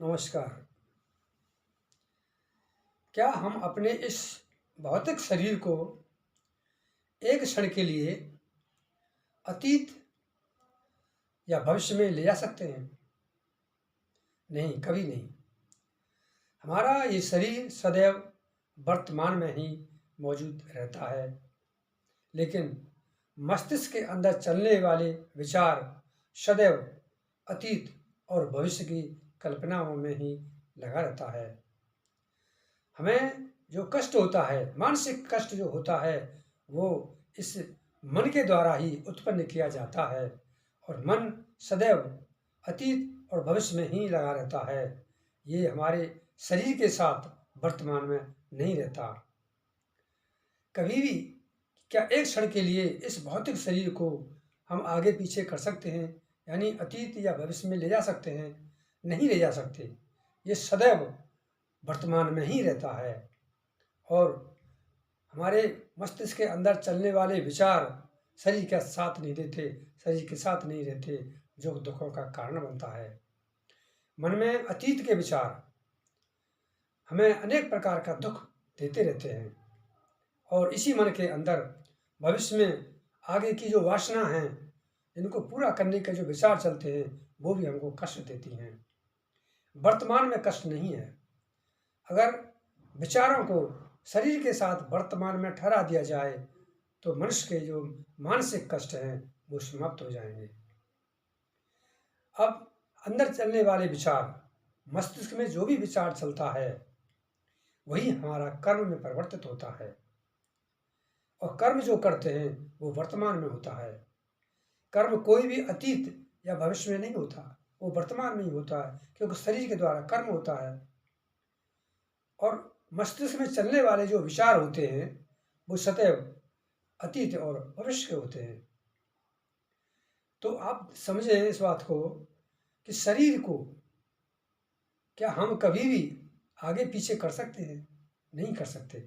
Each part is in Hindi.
नमस्कार। क्या हम अपने इस भौतिक शरीर को एक क्षण के लिए अतीत या भविष्य में ले जा सकते हैं? नहीं, कभी नहीं। हमारा ये शरीर सदैव वर्तमान में ही मौजूद रहता है, लेकिन मस्तिष्क के अंदर चलने वाले विचार सदैव अतीत और भविष्य की कल्पनाओं में ही लगा रहता है। हमें जो कष्ट होता है, मानसिक कष्ट जो होता है, वो इस मन के द्वारा ही उत्पन्न किया जाता है और मन सदैव अतीत और भविष्य में ही लगा रहता है। ये हमारे शरीर के साथ वर्तमान में नहीं रहता। कभी भी क्या एक क्षण के लिए इस भौतिक शरीर को हम आगे पीछे कर सकते हैं, यानी अतीत या भविष्य में ले जा सकते हैं? नहीं ले जा सकते। ये सदैव वर्तमान में ही रहता है और हमारे मस्तिष्क के अंदर चलने वाले विचार शरीर के साथ नहीं देते, शरीर के साथ नहीं रहते, जो दुखों का कारण बनता है। मन में अतीत के विचार हमें अनेक प्रकार का दुख देते रहते हैं और इसी मन के अंदर भविष्य में आगे की जो वासना हैं, इनको पूरा करने के जो विचार चलते हैं, वो भी हमको कष्ट देती हैं। वर्तमान में कष्ट नहीं है। अगर विचारों को शरीर के साथ वर्तमान में ठहरा दिया जाए तो मनुष्य के जो मानसिक कष्ट हैं वो समाप्त हो जाएंगे। अब अंदर चलने वाले विचार, मस्तिष्क में जो भी विचार चलता है वही हमारा कर्म में परिवर्तित होता है और कर्म जो करते हैं वो वर्तमान में होता है। कर्म कोई भी अतीत या भविष्य में नहीं होता, वो वर्तमान में ही होता है, क्योंकि शरीर के द्वारा कर्म होता है। और मस्तिष्क में चलने वाले जो विचार होते हैं वो सदैव अतीत और भविष्य के होते हैं। तो आप समझें इस बात को कि शरीर को क्या हम कभी भी आगे पीछे कर सकते हैं? नहीं कर सकते।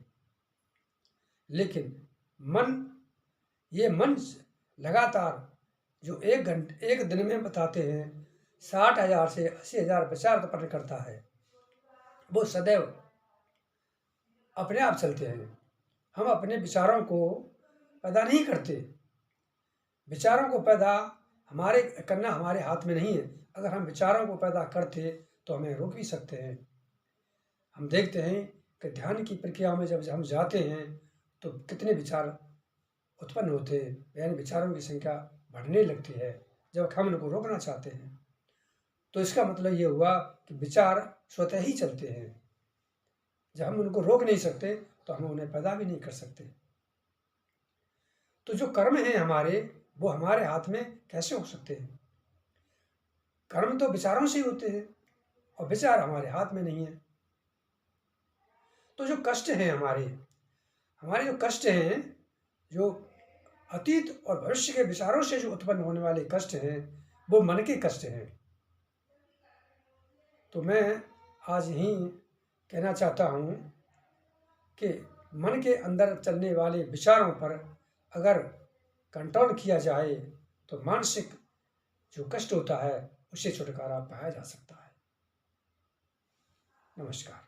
लेकिन ये मन लगातार जो एक दिन में बताते हैं 60,000 से 80,000 विचार उत्पन्न करता है, वो सदैव अपने आप चलते हैं। हम अपने विचारों को पैदा नहीं करते। विचारों को पैदा करना हमारे हाथ में नहीं है। अगर हम विचारों को पैदा करते तो हमें रोक भी सकते हैं। हम देखते हैं कि ध्यान की प्रक्रिया में जब हम जाते हैं तो कितने विचार उत्पन्न होते हैं, यानी विचारों की संख्या बढ़ने लगती है जब हम उनको रोकना चाहते हैं। तो इसका मतलब ये हुआ कि विचार स्वतः ही चलते हैं। जब हम उनको रोक नहीं सकते तो हम उन्हें पैदा भी नहीं कर सकते। तो जो कर्म हैं हमारे, वो हमारे हाथ में कैसे हो सकते हैं? कर्म तो विचारों से ही होते हैं और विचार हमारे हाथ में नहीं है। तो जो कष्ट हैं हमारे जो कष्ट हैं, जो अतीत और भविष्य के विचारों से जो उत्पन्न होने वाले कष्ट हैं, वो मन के कष्ट हैं। तो मैं आज यही कहना चाहता हूँ कि मन के अंदर चलने वाले विचारों पर अगर कंट्रोल किया जाए तो मानसिक जो कष्ट होता है उससे छुटकारा पाया जा सकता है। नमस्कार।